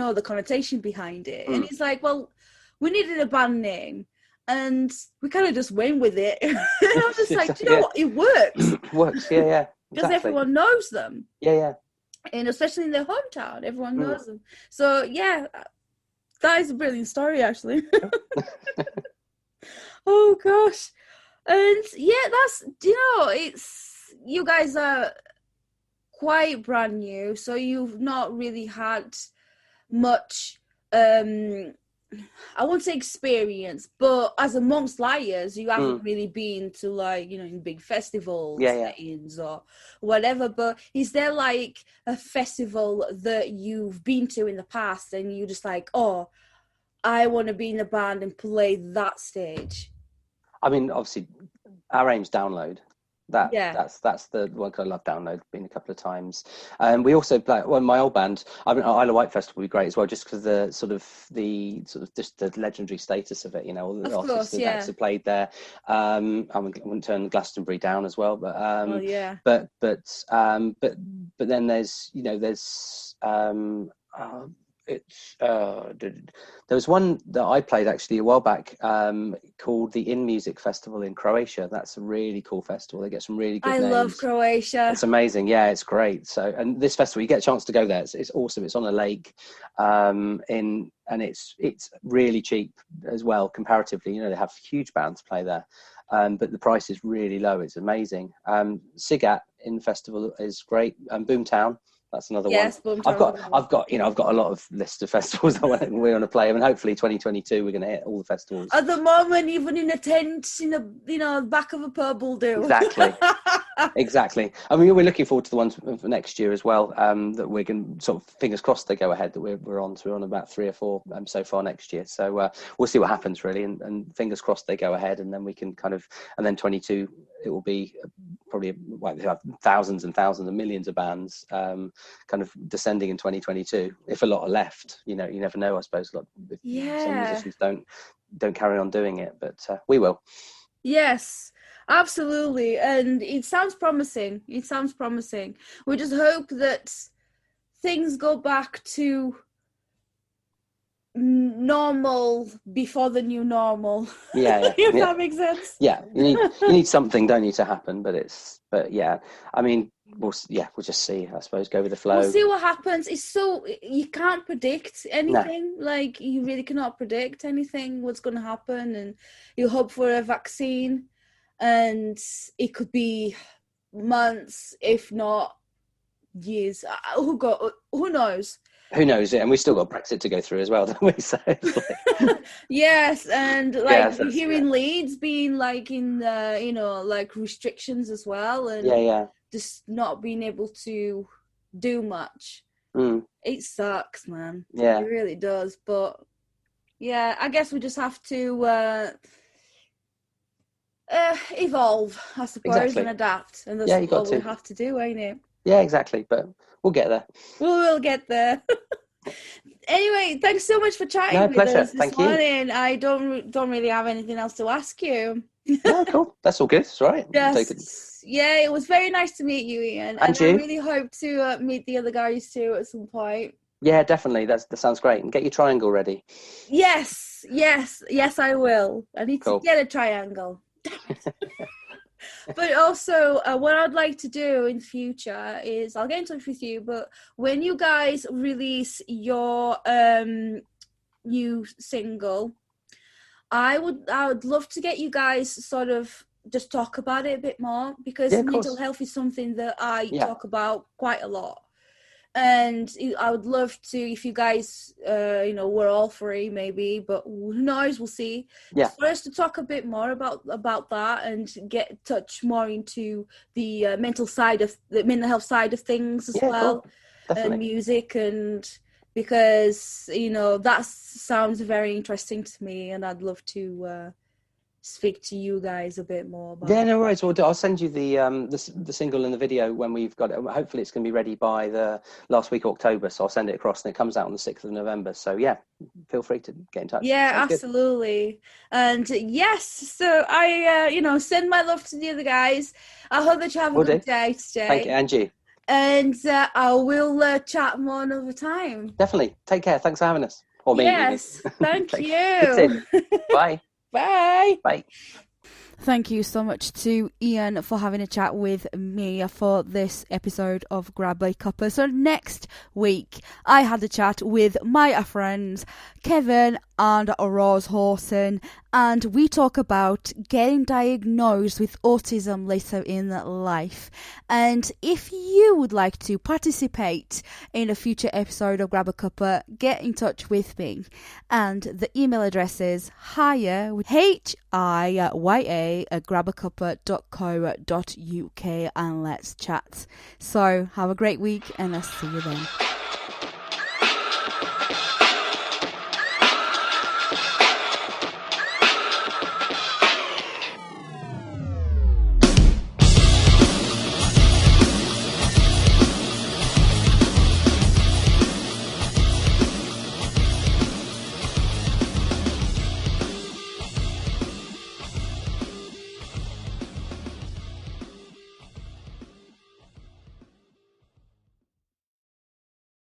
know the connotation behind it. And he's like, well, we needed a band name. And we kind of just went with it. And I'm just like, do you know what? It works. Works, yeah. Because everyone knows them. Yeah. And especially in their hometown, everyone knows them. So, yeah, that is a brilliant story, actually. Oh, gosh. And, yeah, you guys are quite brand new, so you've not really had much, I won't say experience, but as amongst liars, you haven't really been to, like, in big festivals settings or whatever. But is there like a festival that you've been to in the past and you just like, oh, I want to be in a band and play that stage? I mean, obviously, our aim's Download. That's the one. I love Download. Been a couple of times. We also play. Well, my old band. I mean, Isle of Wight Festival would be great as well, just because just the legendary status of it. All the artists that have played there. I wouldn't turn Glastonbury down as well, but but then there's there was one that I played actually a while back called the In Music Festival in Croatia. That's a really cool festival. They get some really good names. I love Croatia. It's amazing. Yeah, it's great. So, and this festival, you get a chance to go there. It's awesome. It's on a lake, and it's really cheap as well comparatively. They have huge bands play there, but the price is really low. It's amazing. Sigat in the festival is great. Boomtown. That's another one. I've got a lot of list of festivals we want to play. I mean, hopefully 2022 we're going to hit all the festivals. At the moment, even in a tent in the back of a pub will do. Exactly. I mean, we're looking forward to the ones for next year as well. That we're going to sort of fingers crossed they go ahead. That we're on. So we're on about 3 or 4 so far next year. So we'll see what happens really, and fingers crossed they go ahead, and then we can and then 22 it will be probably they have thousands and thousands and millions of bands kind of descending in 2022 if a lot are left. You never know. I suppose some musicians don't carry on doing it, but we will. Yes, absolutely. And it sounds promising. We just hope that things go back to normal before the new normal. If that makes sense. You need something, don't you, to happen, but I mean, we'll just see. I suppose go with the flow. We'll see what happens. It's so you can't predict anything. No. Like you really cannot predict anything. What's going to happen, and you hope for a vaccine, and it could be months, if not years. Who knows? Who knows it? And we've still got Brexit to go through as well, don't we? So yes, and here in Leeds being like in like restrictions as well, and just not being able to do much. It sucks, man. It really does. But I guess we just have to evolve, I suppose, and adapt, and that's what we have to do, ain't it? Yeah, exactly. But we'll get there. We'll get there. Anyway, thanks so much for chatting with us this morning. I don't really have anything else to ask you. No, cool. That's all good. It's all right. Yes. Yeah, it was very nice to meet you, Ian. And I really hope to meet the other guys too at some point. Yeah, definitely. That sounds great. And get your triangle ready. Yes, I will. I need to get a triangle. Damn it. But also, what I'd like to do in the future is I'll get in touch with you. But when you guys release your new single, I would love to get you guys sort of just talk about it a bit more, because mental health is something that I talk about quite a lot. And I would love to, if you guys, we're all free maybe, but who knows, we'll see. Yeah. For us to talk a bit more about that and get touch more into the mental health side of things as well, and music, and because that sounds very interesting to me, and I'd love to speak to you guys a bit more about no worries. I'll send you the single and the video when we've got it. Hopefully it's going to be ready by the last week of October, so I'll send it across, and it comes out on the 6th of November, so feel free to get in touch. Sounds absolutely good. And yes, so I send my love to the other guys. I hope that you have a good day today. Thank you, and you. And I will chat more another time. Definitely. Take care. Thanks for having us. Or me. Yes, thank you. Bye. Bye. Bye. Thank you so much to Ian for having a chat with me for this episode of Grab a Cuppa. So next week, I had a chat with my friends Kevin and Rose Horton, and we talk about getting diagnosed with autism later in life. And if you would like to participate in a future episode of Grab a Cuppa, get in touch with me. And the email address is hiya, HIYA at grabacuppa.co.uk, and let's chat. So have a great week, and I'll see you then.